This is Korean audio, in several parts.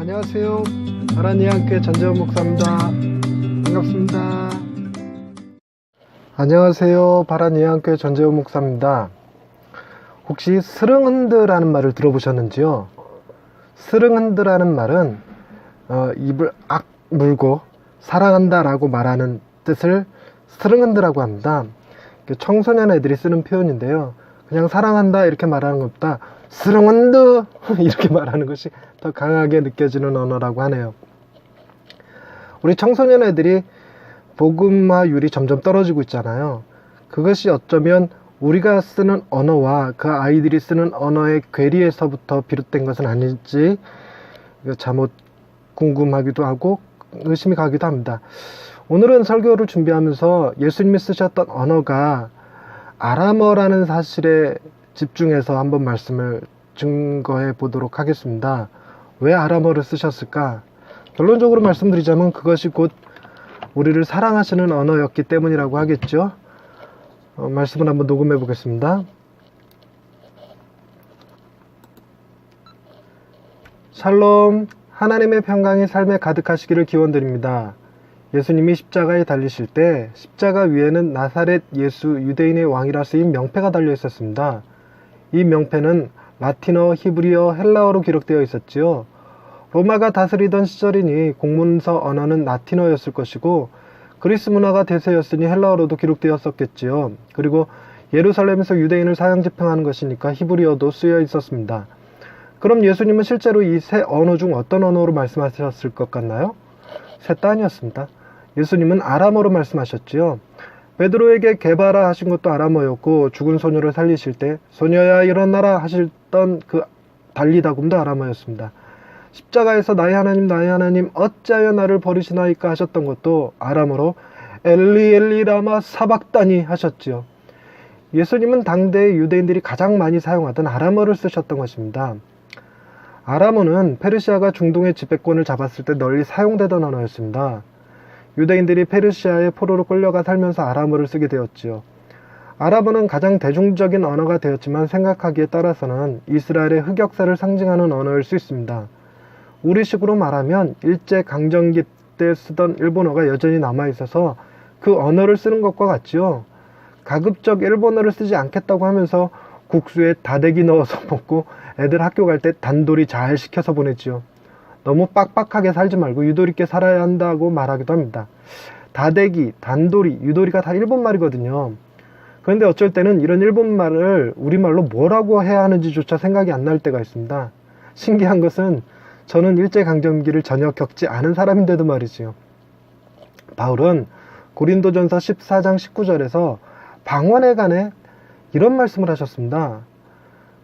안녕하세요. 바라니안교회 전재원 목사입니다. 반갑습니다. 안녕하세요. 바라니안교회 전재원 목사입니다. 혹시 스릉흔드라는 말을 들어보셨는지요? 스릉흔드라는 말은 입을 악 물고 사랑한다 라고 말하는 뜻을 스릉흔드라고 합니다. 청소년 애들이 쓰는 표현인데요. 그냥 사랑한다 이렇게 말하는 것보다 스릉흔드 이렇게 말하는 것이 더 강하게 느껴지는 언어라고 하네요. 우리 청소년 애들이 복음화율이 점점 떨어지고 있잖아요. 그것이 어쩌면 우리가 쓰는 언어와 그 아이들이 쓰는 언어의 괴리에서부터 비롯된 것은 아닐지 잘못 궁금하기도 하고 의심이 가기도 합니다. 오늘은 설교를 준비하면서 예수님이 쓰셨던 언어가 아람어라는 사실에 집중해서 한번 말씀을 증거해 보도록 하겠습니다. 왜 아람어를 쓰셨을까? 결론적으로 말씀드리자면 그것이 곧 우리를 사랑하시는 언어였기 때문이라고 하겠죠. 말씀을 한번 녹음해 보겠습니다. 샬롬, 하나님의 평강이 삶에 가득하시기를 기원드립니다. 예수님이 십자가에 달리실 때 십자가 위에는 나사렛 예수 유대인의 왕이라 쓰인 명패가 달려 있었습니다. 이 명패는 라틴어, 히브리어, 헬라어로 기록되어 있었지요. 로마가 다스리던 시절이니 공문서 언어는 라틴어였을 것이고 그리스 문화가 대세였으니 헬라어로도 기록되었었겠지요. 그리고 예루살렘에서 유대인을 사형 집행하는 것이니까 히브리어도 쓰여 있었습니다. 그럼 예수님은 실제로 이 세 언어 중 어떤 언어로 말씀하셨을 것 같나요? 셋 다 아니었습니다. 예수님은 아람어로 말씀하셨지요. 베드로에게 개바라 하신 것도 아람어였고 죽은 소녀를 살리실 때 소녀야 일어나라 하셨던 그 달리다굼도 아람어였습니다. 십자가에서 나의 하나님 어찌하여 나를 버리시나이까 하셨던 것도 아람어로 엘리 엘리 라마 사박다니 하셨지요. 예수님은 당대의 유대인들이 가장 많이 사용하던 아람어를 쓰셨던 것입니다. 아람어는 페르시아가 중동의 지배권을 잡았을 때 널리 사용되던 언어였습니다. 유대인들이 페르시아의 포로로 끌려가 살면서 아람어를 쓰게 되었지요. 아람어는 가장 대중적인 언어가 되었지만 생각하기에 따라서는 이스라엘의 흑역사를 상징하는 언어일 수 있습니다. 우리식으로 말하면 일제강점기 때 쓰던 일본어가 여전히 남아있어서 그 언어를 쓰는 것과 같지요. 가급적 일본어를 쓰지 않겠다고 하면서 국수에 다대기 넣어서 먹고 애들 학교 갈 때 단돌이 잘 시켜서 보냈지요. 너무 빡빡하게 살지 말고 유도리 있게 살아야 한다고 말하기도 합니다. 다대기, 단돌이, 유도리가 다 일본말이거든요. 그런데 어쩔 때는 이런 일본말을 우리말로 뭐라고 해야 하는지조차 생각이 안 날 때가 있습니다. 신기한 것은 저는 일제강점기를 전혀 겪지 않은 사람인데도 말이지요. 바울은 고린도전서 14장 19절에서 방언에 관해 이런 말씀을 하셨습니다.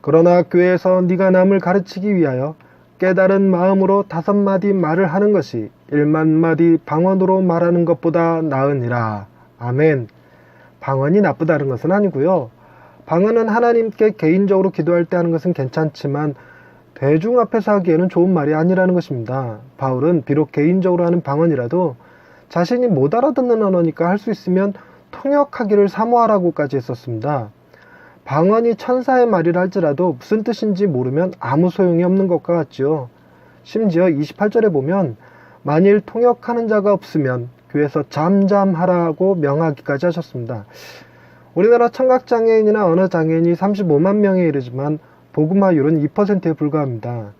그러나 교회에서 네가 남을 가르치기 위하여 깨달은 마음으로 5마디 말을 하는 것이 1만마디 방언으로 말하는 것보다 나으니라. 아멘. 방언이 나쁘다는 것은 아니고요. 방언은 하나님께 개인적으로 기도할 때 하는 것은 괜찮지만 대중 앞에서 하기에는 좋은 말이 아니라는 것입니다. 바울은 비록 개인적으로 하는 방언이라도 자신이 못 알아듣는 언어니까 할 수 있으면 통역하기를 사모하라고까지 했었습니다. 방언이 천사의 말이라 할지라도 무슨 뜻인지 모르면 아무 소용이 없는 것과 같지요. 심지어 28절에 보면 만일 통역하는 자가 없으면 교회에서 잠잠하라고 명하기까지 하셨습니다. 우리나라 청각장애인이나 언어장애인이 35만 명에 이르지만 복음화율은 2%에 불과합니다.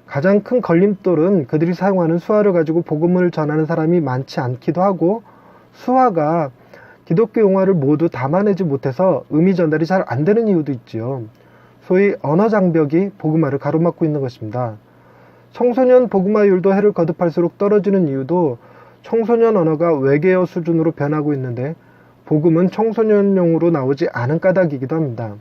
가장 큰 걸림돌은 그들이 사용하는 수화를 가지고 복음을 전하는 사람이 많지 않기도 하고 수화가 기독교 용어를 모두 담아내지 못해서 의미 전달이 잘 안 되는 이유도 있지요. 소위 언어 장벽이 복음화를 가로막고 있는 것입니다. 청소년 복음화율도 해를 거듭할수록 떨어지는 이유도 청소년 언어가 외계어 수준으로 변하고 있는데 복음은 청소년용으로 나오지 않은 까닭이기도 합니다.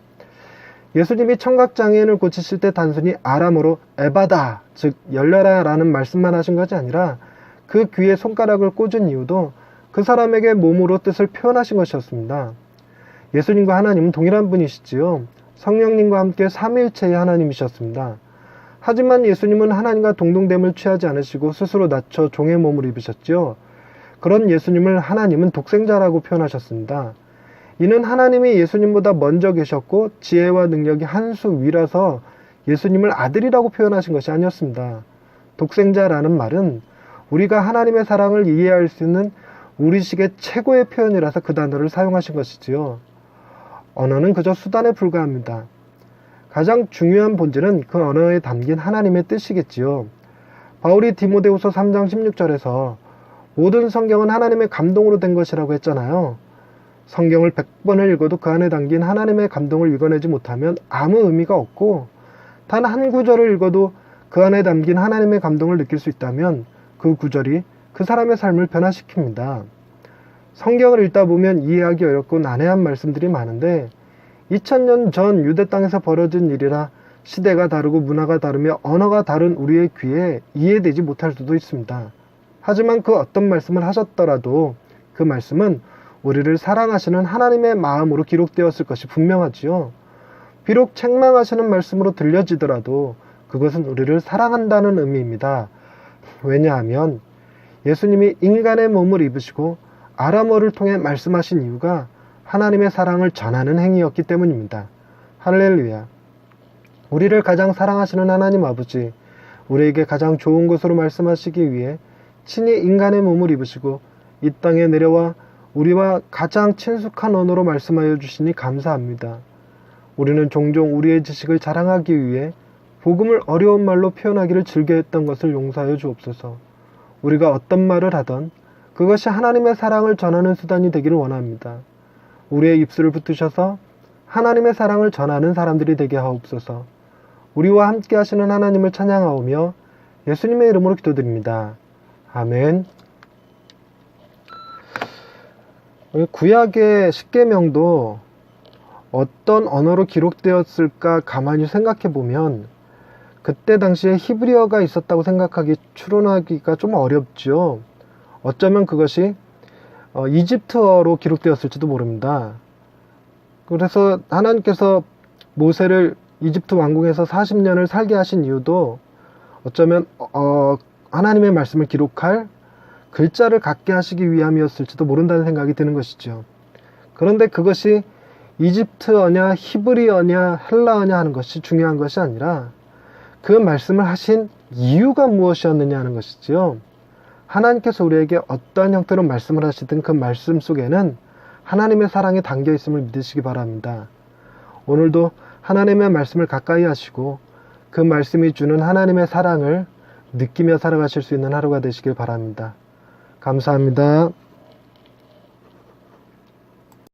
예수님이 청각장애인을 고치실 때 단순히 아람어로 에바다, 즉 열려라 라는 말씀만 하신 것이 아니라 그 귀에 손가락을 꽂은 이유도 그 사람에게 몸으로 뜻을 표현하신 것이었습니다. 예수님과 하나님은 동일한 분이시지요. 성령님과 함께 삼위일체의 하나님이셨습니다. 하지만 예수님은 하나님과 동등됨을 취하지 않으시고 스스로 낮춰 종의 몸을 입으셨지요. 그런 예수님을 하나님은 독생자라고 표현하셨습니다. 이는 하나님이 예수님보다 먼저 계셨고 지혜와 능력이 한 수 위라서 예수님을 아들이라고 표현하신 것이 아니었습니다. 독생자라는 말은 우리가 하나님의 사랑을 이해할 수 있는 우리식의 최고의 표현이라서 그 단어를 사용하신 것이지요. 언어는 그저 수단에 불과합니다. 가장 중요한 본질은 그 언어에 담긴 하나님의 뜻이겠지요. 바울이 디모데후서 3장 16절에서 모든 성경은 하나님의 감동으로 된 것이라고 했잖아요. 성경을 100번을 읽어도 그 안에 담긴 하나님의 감동을 읽어내지 못하면 아무 의미가 없고, 단 한 구절을 읽어도 그 안에 담긴 하나님의 감동을 느낄 수 있다면 그 구절이 그 사람의 삶을 변화시킵니다. 성경을 읽다 보면 이해하기 어렵고 난해한 말씀들이 많은데 2000년 전 유대 땅에서 벌어진 일이라 시대가 다르고 문화가 다르며 언어가 다른 우리의 귀에 이해되지 못할 수도 있습니다. 하지만 그 어떤 말씀을 하셨더라도 그 말씀은 우리를 사랑하시는 하나님의 마음으로 기록되었을 것이 분명하지요. 비록 책망하시는 말씀으로 들려지더라도 그것은 우리를 사랑한다는 의미입니다. 왜냐하면 예수님이 인간의 몸을 입으시고 아람어를 통해 말씀하신 이유가 하나님의 사랑을 전하는 행위였기 때문입니다. 할렐루야. 우리를 가장 사랑하시는 하나님 아버지, 우리에게 가장 좋은 것으로 말씀하시기 위해 친히 인간의 몸을 입으시고 이 땅에 내려와 우리와 가장 친숙한 언어로 말씀하여 주시니 감사합니다. 우리는 종종 우리의 지식을 자랑하기 위해 복음을 어려운 말로 표현하기를 즐겨했던 것을 용서하여 주옵소서. 우리가 어떤 말을 하던 그것이 하나님의 사랑을 전하는 수단이 되기를 원합니다. 우리의 입술을 붙드셔서 하나님의 사랑을 전하는 사람들이 되게 하옵소서. 우리와 함께 하시는 하나님을 찬양하오며 예수님의 이름으로 기도드립니다. 아멘. 구약의 십계명도 어떤 언어로 기록되었을까 가만히 생각해 보면 그때 당시에 히브리어가 있었다고 생각하기, 추론하기가 좀 어렵죠. 어쩌면 그것이 이집트어로 기록되었을지도 모릅니다. 그래서 하나님께서 모세를 이집트 왕궁에서 40년을 살게 하신 이유도 어쩌면 하나님의 말씀을 기록할 글자를 갖게 하시기 위함이었을지도 모른다는 생각이 드는 것이죠. 그런데 그것이 이집트어냐 히브리어냐 헬라어냐 하는 것이 중요한 것이 아니라 그 말씀을 하신 이유가 무엇이었느냐 하는 것이지요. 하나님께서 우리에게 어떠한 형태로 말씀을 하시든 그 말씀 속에는 하나님의 사랑이 담겨 있음을 믿으시기 바랍니다. 오늘도 하나님의 말씀을 가까이 하시고 그 말씀이 주는 하나님의 사랑을 느끼며 살아가실 수 있는 하루가 되시길 바랍니다. 감사합니다.